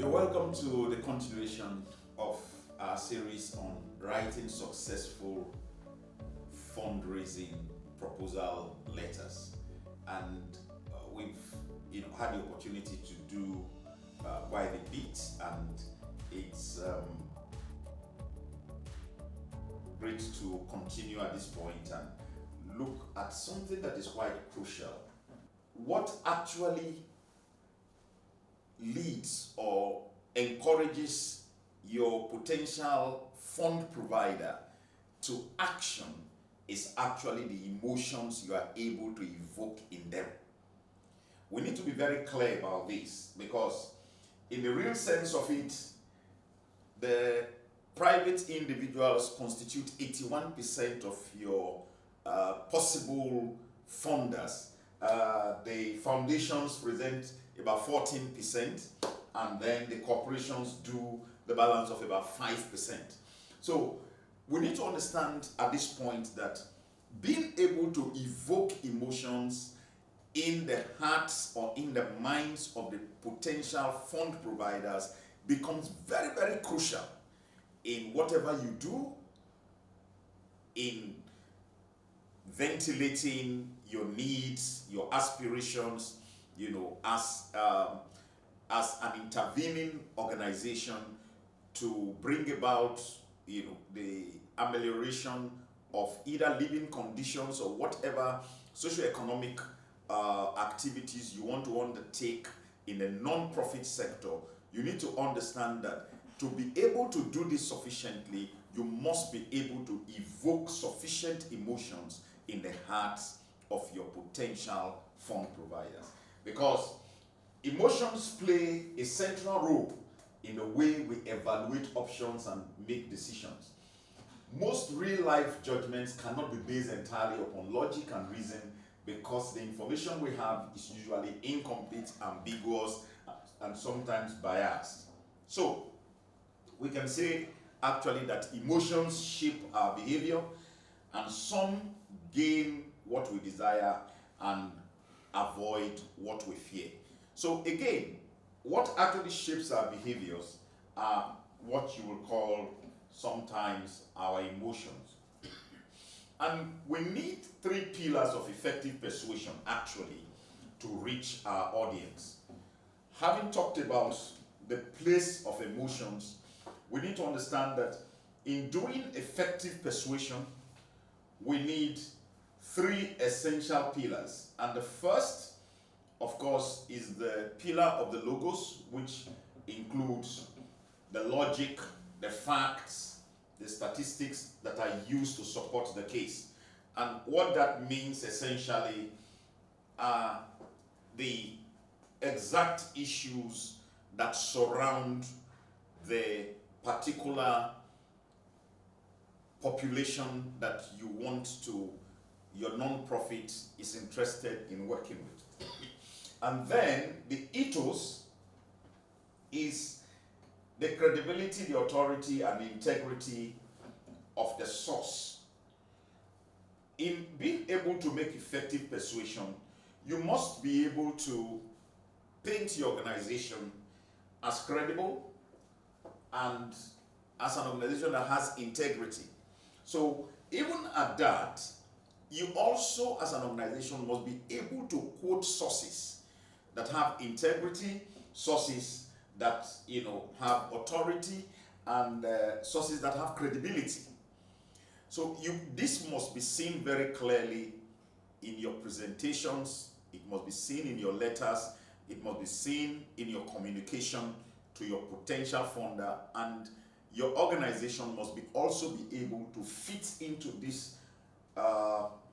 You're welcome to the continuation of our series on writing successful fundraising proposal letters, and we've had the opportunity to do quite a bit, and it's great to continue at this point and look at something that is quite crucial. What actually leads or encourages your potential fund provider to action is actually the emotions you are able to evoke in them. We need to be very clear about this, because in the real sense of it, the private individuals constitute 81% of your possible funders. The foundations present about 14%, and then the corporations do the balance of about 5%. So we need to understand at this point that being able to evoke emotions in the hearts or in the minds of the potential fund providers becomes very, very crucial in whatever you do, in ventilating your needs, your aspirations, as an intervening organization to bring about, the amelioration of either living conditions or whatever socioeconomic activities you want to undertake in the non-profit sector. You need to understand that to be able to do this sufficiently, you must be able to evoke sufficient emotions in the hearts of your potential fund providers. Because emotions play a central role in the way we evaluate options and make decisions. Most real-life judgments cannot be based entirely upon logic and reason, because the information we have is usually incomplete, ambiguous, and sometimes biased. So, we can say actually that emotions shape our behavior, and some gain what we desire and avoid what we fear. So again, what actually shapes our behaviors are what you will call sometimes our emotions. And we need 3 pillars of effective persuasion actually to reach our audience. Having talked about the place of emotions, we need to understand that in doing effective persuasion, we need 3 essential pillars. And the first, of course, is the pillar of the logos, which includes the logic, the facts, the statistics that are used to support the case. And what that means essentially are the exact issues that surround the particular population that your non-profit is interested in working with. And then the ethos is the credibility, the authority, and the integrity of the source. In being able to make effective persuasion, you must be able to paint your organization as credible and as an organization that has integrity. So even at that, you also as an organization must be able to quote sources that have integrity, sources that have authority, and sources that have credibility. So this must be seen very clearly in your presentations, it must be seen in your letters, it must be seen in your communication to your potential funder, and your organization must also be able to fit into this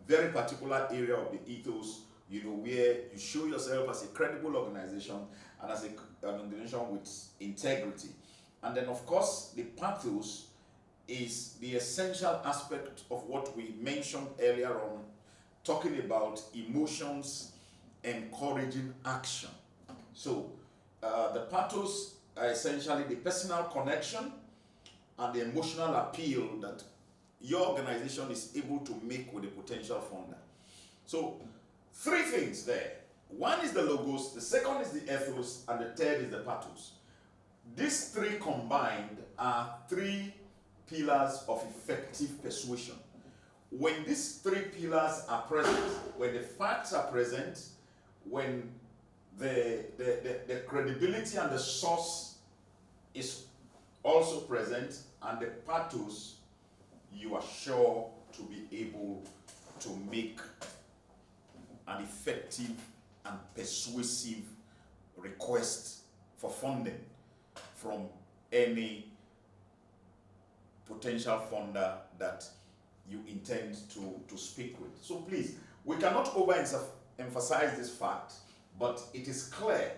very particular area of the ethos, where you show yourself as a credible organization and as an organization with integrity. And then, of course, the pathos is the essential aspect of what we mentioned earlier on, talking about emotions encouraging action. So, the pathos are essentially the personal connection and the emotional appeal that your organization is able to make with a potential funder. So, 3 things there. One is the logos, the second is the ethos, and the third is the pathos. These three combined are three pillars of effective persuasion. When these three pillars are present, when the facts are present, when the credibility and the source is also present, and the pathos, you are sure to be able to make an effective and persuasive request for funding from any potential funder that you intend to speak with. So please, we cannot overemphasize this fact, but it is clear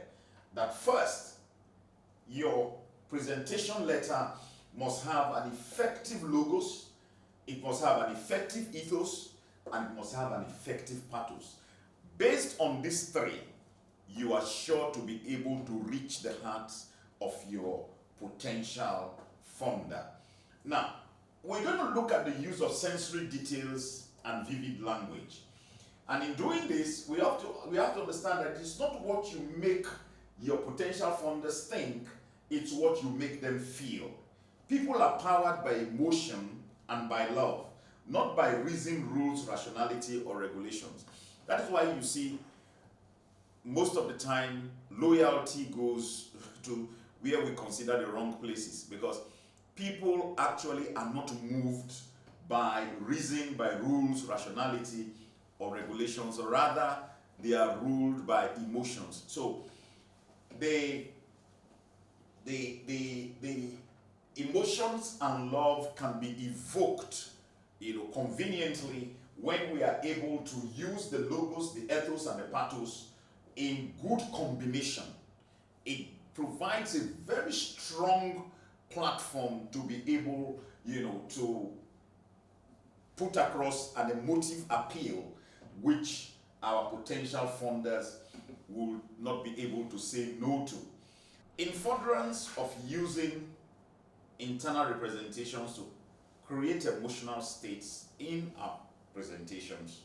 that first, your presentation letter must have an effective logos, it must have an effective ethos, and it must have an effective pathos. Based on these three, you are sure to be able to reach the hearts of your potential funder. Now, we're going to look at the use of sensory details and vivid language. And in doing this, we have to understand that it's not what you make your potential funders think, it's what you make them feel. People are powered by emotion and by love, not by reason, rules, rationality, or regulations. That is why you see most of the time loyalty goes to where we consider the wrong places, because people actually are not moved by reason, by rules, rationality, or regulations, or rather they are ruled by emotions. So the emotions and love can be evoked, conveniently when we are able to use the logos, the ethos, and the pathos in good combination. It provides a very strong platform to be able, to put across an emotive appeal which our potential funders will not be able to say no to. In furtherance of using internal representations to create emotional states in our presentations,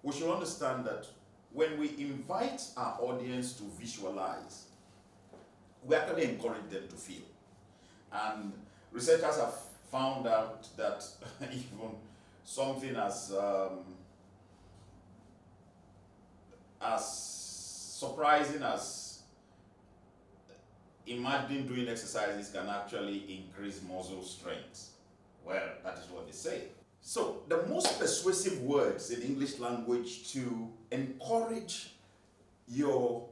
we should understand that when we invite our audience to visualize, we actually encourage them to feel. And researchers have found out that even something as surprising as imagining doing exercises can actually increase muscle strength. Well, that is what they say. So, the most persuasive words in English language to encourage your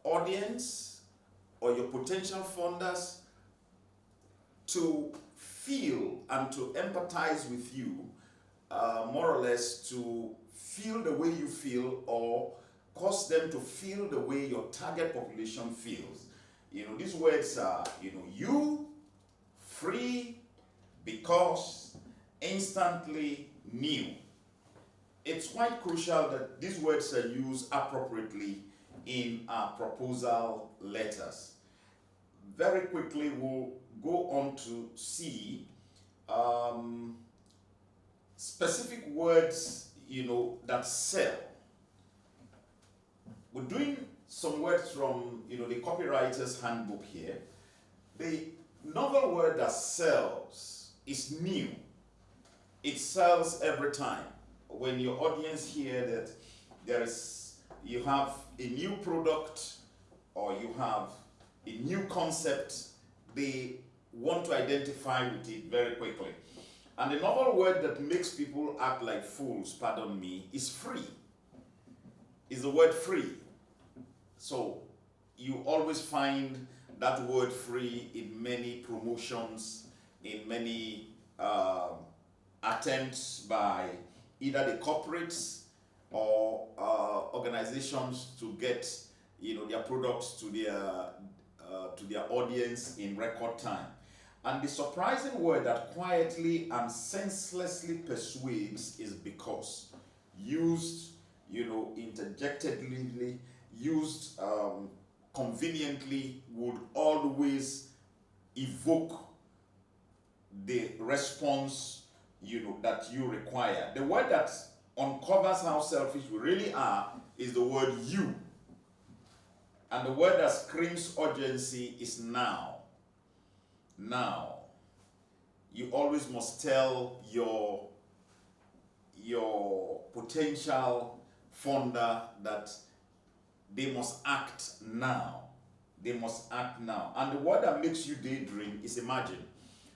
audience or your potential funders to feel and to empathize with you, more or less to feel the way you feel or cause them to feel the way your target population feels. These words are, you, free, because, instantly, new. It's quite crucial that these words are used appropriately in our proposal letters. Very quickly, we'll go on to see specific words, that sell. We're doing some words from, the copywriter's handbook here. The novel word that sells is new. It sells every time. When your audience hear that you have a new product or you have a new concept, they want to identify with it very quickly. And the novel word that makes people act like fools, pardon me, is free. Is the word free. So you always find that word free in many promotions, in many attempts by either the corporates or organizations to get their products to their audience in record time. And the surprising word that quietly and senselessly persuades is because. Used, interjectedly, used conveniently, would always evoke the response that you require. The word that uncovers how selfish we really are is the word you. And the word that screams urgency is now. Now. You always must tell your potential funder that they must act now. They must act now. And the word that makes you daydream is imagine.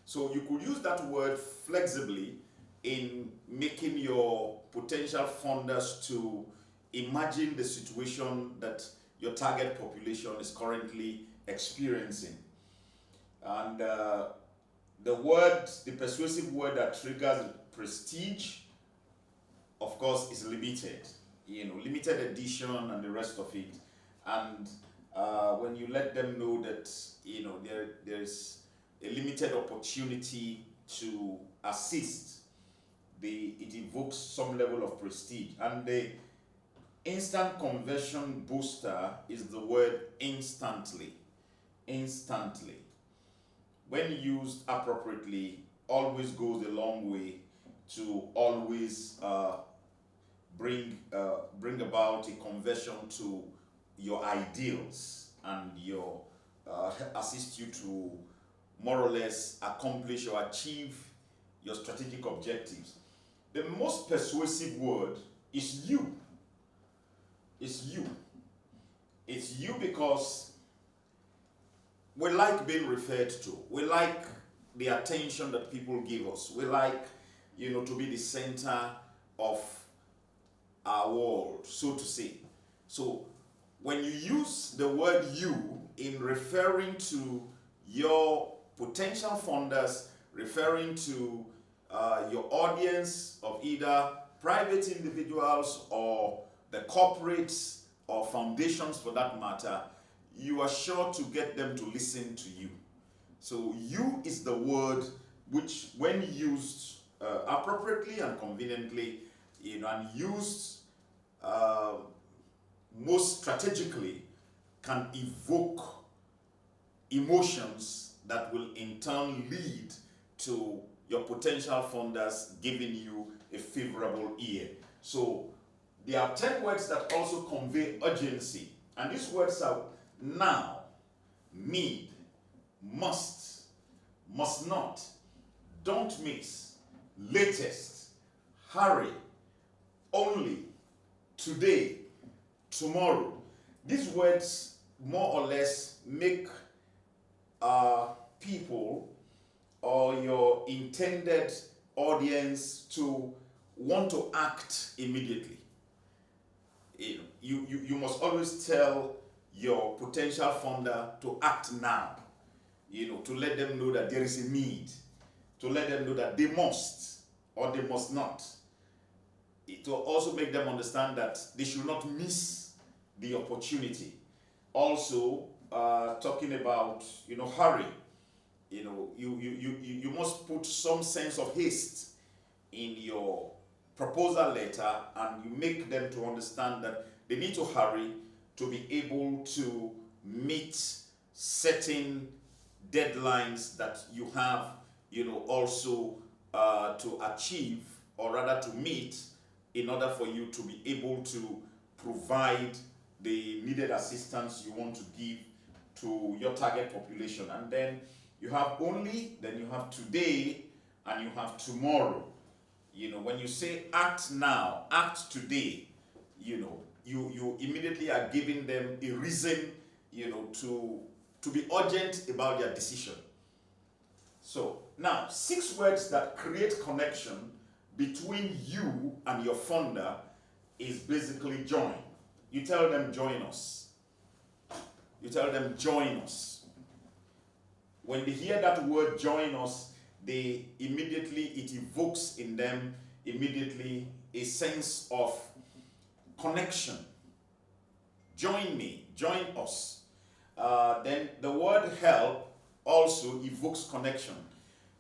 So you could use that word flexibly in making your potential funders to imagine the situation that your target population is currently experiencing. And the persuasive word that triggers prestige, of course, is limited. Limited edition and the rest of it. And when you let them know that, there's a limited opportunity to assist, it evokes some level of prestige. And the instant conversion booster is the word instantly. Instantly. When used appropriately, always goes a long way to always bring about a conversion to your ideals and assist you to more or less accomplish or achieve your strategic objectives. The most persuasive word is you. It's you. It's you because we like being referred to. We like the attention that people give us. We like, to be the center of our world, so to say. So when you use the word you in referring to your potential funders, referring to your audience of either private individuals or the corporates or foundations for that matter, you are sure to get them to listen to you. So you is the word which, when used appropriately and conveniently, and used most strategically, can evoke emotions that will in turn lead to your potential funders giving you a favorable ear. So there are 10 words that also convey urgency, and these words are now, need, must, must not, don't miss, latest, hurry, only, today, tomorrow. These words more or less make people or your intended audience to want to act immediately. You must always tell your potential funder to act now, to let them know that there is a need, to let them know that they must or they must not. To also make them understand that they should not miss the opportunity. Also, talking about, hurry, you must put some sense of haste in your proposal letter, and you make them to understand that they need to hurry to be able to meet certain deadlines that you have, also to achieve, or rather to meet, in order for you to be able to provide the needed assistance you want to give to your target population. And then you have only, then you have today, and you have tomorrow. When you say act now, act today, you immediately are giving them a reason, to be urgent about their decision. So now, 6 words that create connection between you and your funder is basically join. You tell them, join us. You tell them, join us. When they hear that word, join us, it evokes in them immediately a sense of connection. Join me, join us. Then the word help also evokes connection.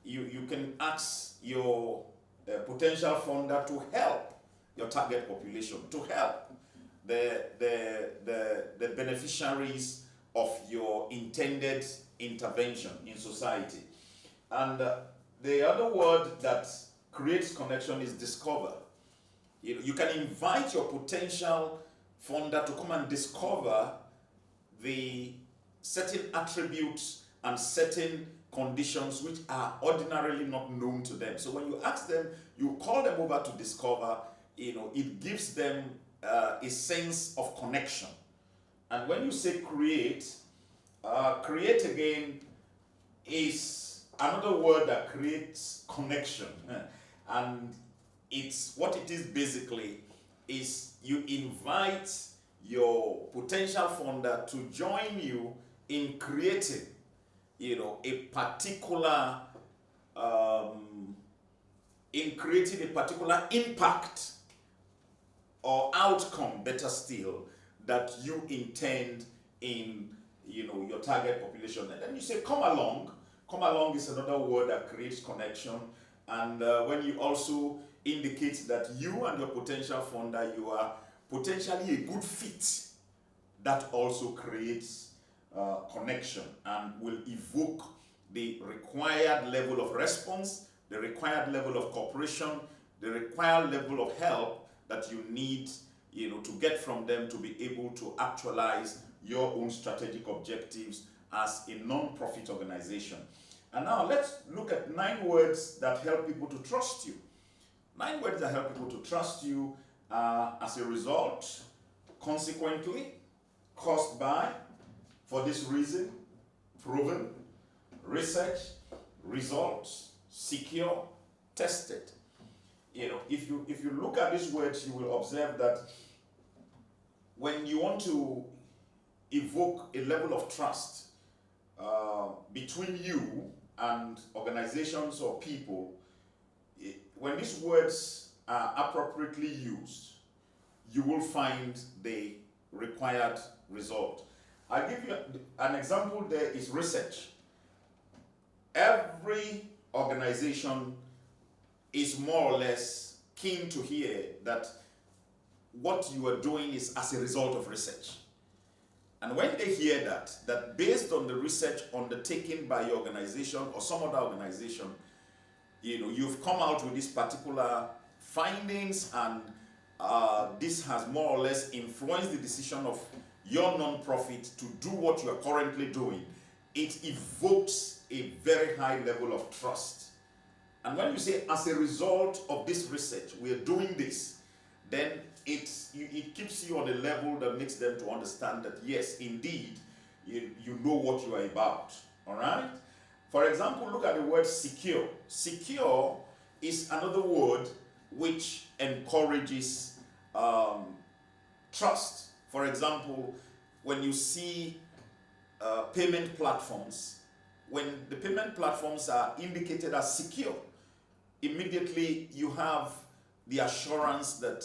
You can ask your potential funder to help your target population, to help the beneficiaries of your intended intervention in society. And the other word that creates connection is discover. You can invite your potential funder to come and discover the certain attributes and certain conditions which are ordinarily not known to them. So when you ask them, you call them over to discover, it gives them a sense of connection. And when you say create, create again is another word that creates connection. And it's what it is basically is you invite your potential funder to join you in creating, a particular impact or outcome, better still, that you intend in your target population. And then you say come along. Come along is another word that creates connection. And when you also indicate that you and your potential funder, you are potentially a good fit, that also creates connection and will evoke the required level of response, the required level of cooperation, the required level of help that you need, to get from them to be able to actualize your own strategic objectives as a non-profit organization. And now let's look at 9 words that help people to trust you. 9 words that help people to trust you as a result, consequently, caused by, for this reason, proven, research, results, secure, tested. If you look at these words, you will observe that when you want to evoke a level of trust between you and organizations or people, when these words are appropriately used, you will find the required result. I'll give you an example. There is research. Every organization is more or less keen to hear that what you are doing is as a result of research. And when they hear that based on the research undertaken by your organization or some other organization, you've come out with these particular findings, and this has more or less influenced the decision of your non-profit to do what you are currently doing, it evokes a very high level of trust. And when you say, as a result of this research, we are doing this, then it keeps you on a level that makes them to understand that, yes, indeed, you know what you are about. All right? For example, look at the word secure. Secure is another word which encourages trust. For example, when you see payment platforms, when the payment platforms are indicated as secure, immediately you have the assurance that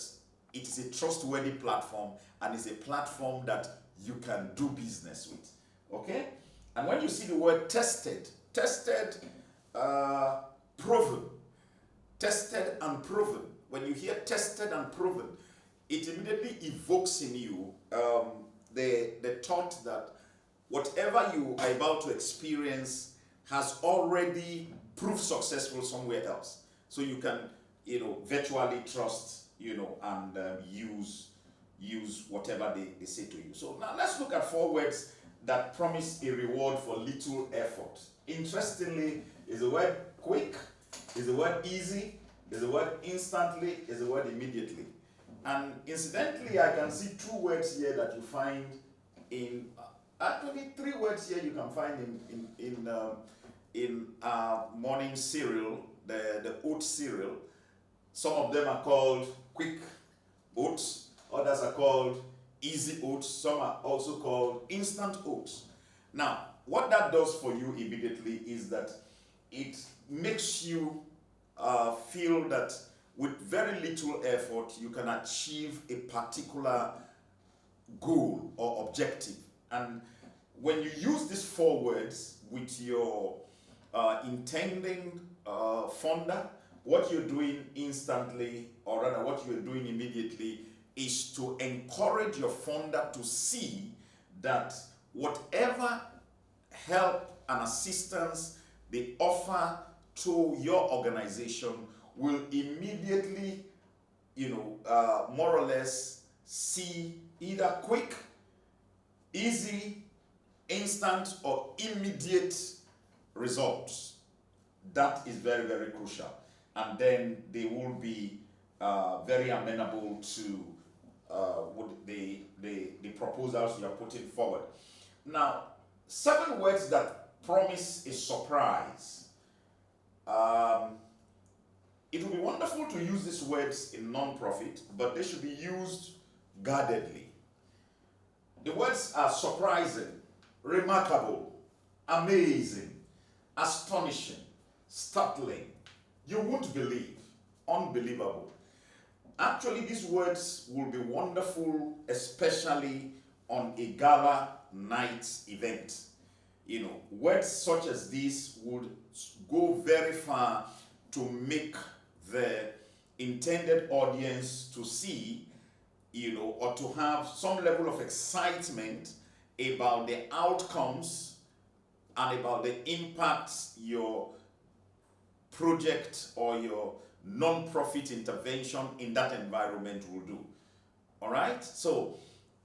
it is a trustworthy platform and is a platform that you can do business with. Okay? And when you see the word tested, proven, tested and proven, when you hear tested and proven, it immediately evokes in you the thought that whatever you are about to experience has already proved successful somewhere else. So you can, virtually trust, and use whatever they say to you. So now let's look at 4 words that promise a reward for little effort. Interestingly, is the word quick, is the word easy, is the word instantly, is the word immediately. And incidentally, I can see 2 words here that you find in, actually 3 words here you can find in morning cereal, the oat cereal. Some of them are called quick oats, others are called easy oats, some are also called instant oats. Now, what that does for you immediately is that it makes you feel that with very little effort, you can achieve a particular goal or objective. And when you use these 4 words with your intending funder, what you're doing instantly, or rather what you're doing immediately, is to encourage your funder to see that whatever help and assistance they offer to your organization will immediately, more or less see either quick, easy, instant or immediate results. That is very, very crucial. And then they will be very amenable to the proposals you are putting forward. Now, 7 words that promise a surprise. It would be wonderful to use these words in non-profit, but they should be used guardedly. The words are surprising, remarkable, amazing, astonishing, startling, you won't believe, unbelievable. Actually, these words will be wonderful, especially on a gala night event. You know, words such as these would go very far to make the intended audience to see, you know, or to have some level of excitement about the outcomes and about the impacts your project or your non-profit intervention in that environment will do. All right? So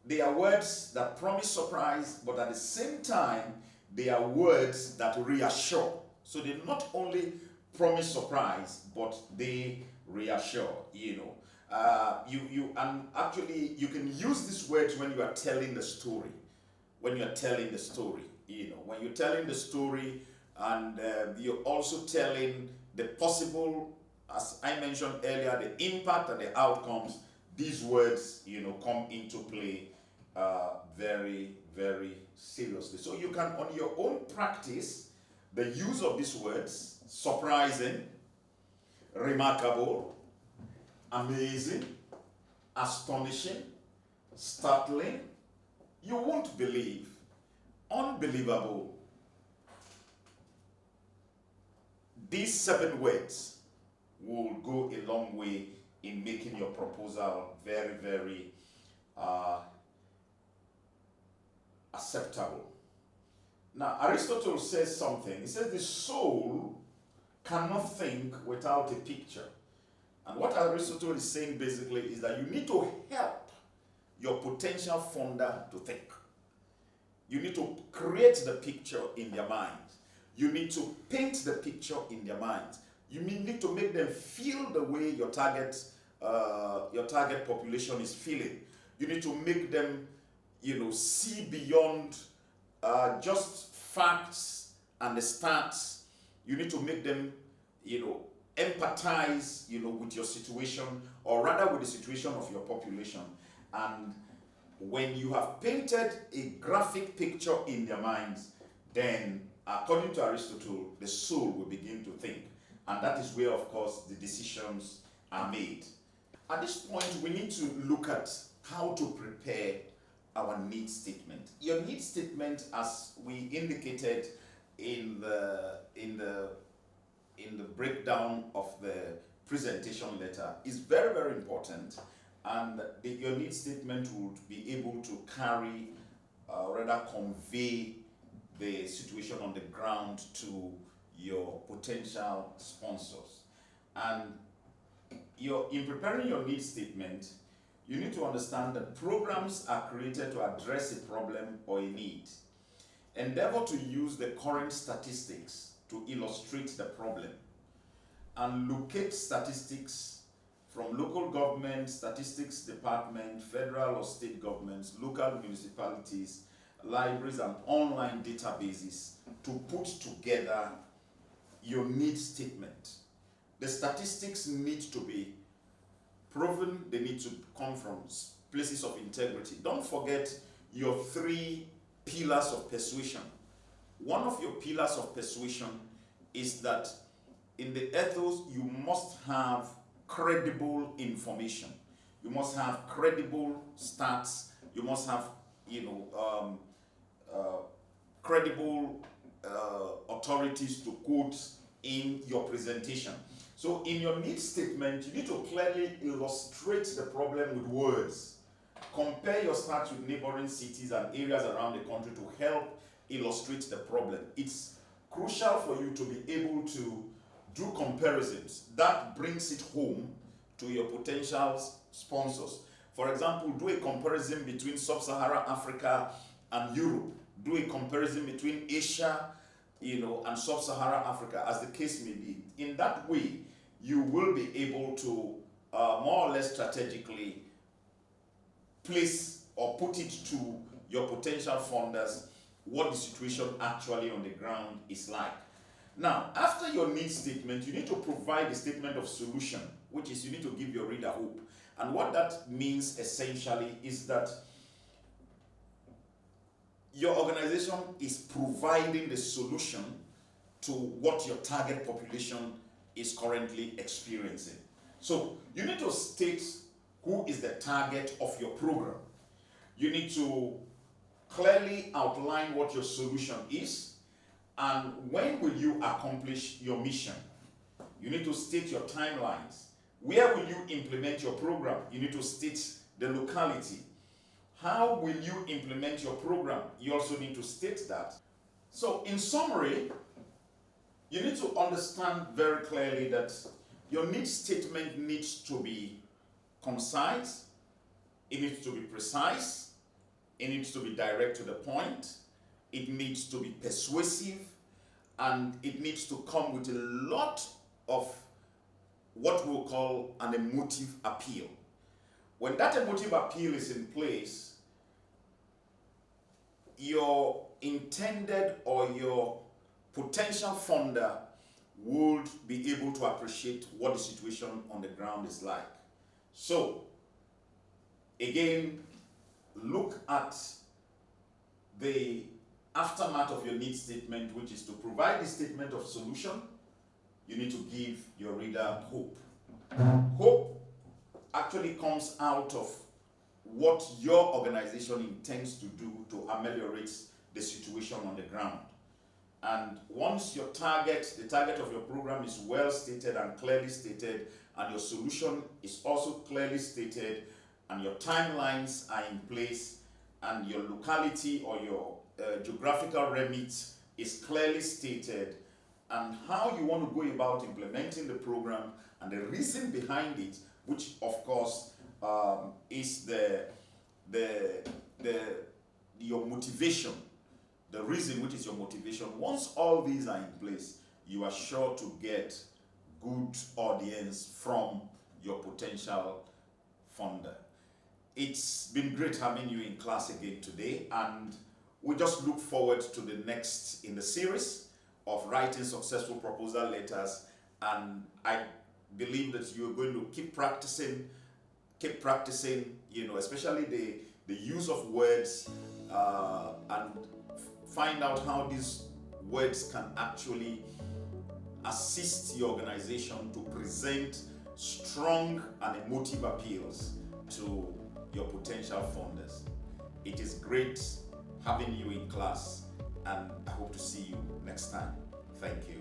they are words that promise surprise, but at the same time, they are words that reassure. So they not only promise surprise, but they reassure, you know. And actually you can use these words when you are telling the story. When you are telling the story, you know, when you're telling the story and you're also telling the possible, as I mentioned earlier, the impact and the outcomes, these words, you know, come into play very, very seriously. So you can, on your own practice, the use of these words, surprising, remarkable, amazing, astonishing, startling, you won't believe, unbelievable. These 7 words will go a long way in making your proposal very, very acceptable. Now, Aristotle says something. He says the soul cannot think without a picture. And what Aristotle is saying basically is that you need to help your potential funder to think. You need to create the picture in their mind. You need to paint the picture in their minds. You need to make them feel the way your target population is feeling. You need to make them, you know, see beyond just facts and the stats. You need to make them, you know, empathize, you know, with your situation, or rather with the situation of your population. And when you have painted a graphic picture in their minds, then according to Aristotle, the soul will begin to think. And that is where, of course, the decisions are made. At this point, we need to look at how to prepare our need statement. Your need statement, as we indicated in the breakdown of the presentation letter, is very, very important. And your need statement would be able to carry, rather convey the situation on the ground to your potential sponsors. And in preparing your need statement, you need to understand that programs are created to address a problem or a need. Endeavor to use the current statistics to illustrate the problem, and locate statistics from local government, statistics department, federal or state governments, local municipalities, libraries, and online databases to put together your need statement. The statistics need to be proven, they need to come from places of integrity. Don't forget your 3 pillars of persuasion. One of your pillars of persuasion is that in the ethos, you must have credible information. You must have credible stats. You must have, you know, credible authorities to quote in your presentation. So in your need statement, you need to clearly illustrate the problem with words. Compare your stats with neighboring cities and areas around the country to help illustrate the problem. It's crucial for you to be able to do comparisons. That brings it home to your potential sponsors. For example, do a comparison between Sub-Saharan Africa and Europe. do a comparison between Asia, and Sub-Saharan Africa, as the case may be. In that way, you will be able to more or less strategically place or put it to your potential funders what the situation actually on the ground is like. Now, after your needs statement, you need to provide a statement of solution, which is you need to give your reader hope. And what that means essentially is that your organization is providing the solution to what your target population is currently experiencing. So you need to state who is the target of your program. You need to clearly outline what your solution is and when will you accomplish your mission. You need to state your timelines. Where will you implement your program? You need to state the locality. How will you implement your program? You also need to state that. So in summary, you need to understand very clearly that your needs statement needs to be concise, it needs to be precise, it needs to be direct to the point, it needs to be persuasive, and it needs to come with a lot of what we'll call an emotive appeal. When that emotive appeal is in place, your intended or your potential funder would be able to appreciate what the situation on the ground is like. So, again, look at the aftermath of your needs statement, which is to provide the statement of solution. You need to give your reader hope. Hope actually comes out of what your organization intends to do to ameliorate the situation on the ground. And once your target, the target of your program is well stated and clearly stated, and your solution is also clearly stated, and your timelines are in place, and your locality or your geographical remit is clearly stated, and how you want to go about implementing the program and the reason behind it, which of course is your motivation, the reason which is your motivation. Once all these are in place, you are sure to get good audience from your potential funder. It's been great having you in class again today, and we just look forward to the next in the series of writing successful proposal letters, and I believe that you're going to keep practicing, especially the use of words, and find out how these words can actually assist your organization to present strong and emotive appeals to your potential funders. It is great having you in class, and I hope to see you next time. Thank you.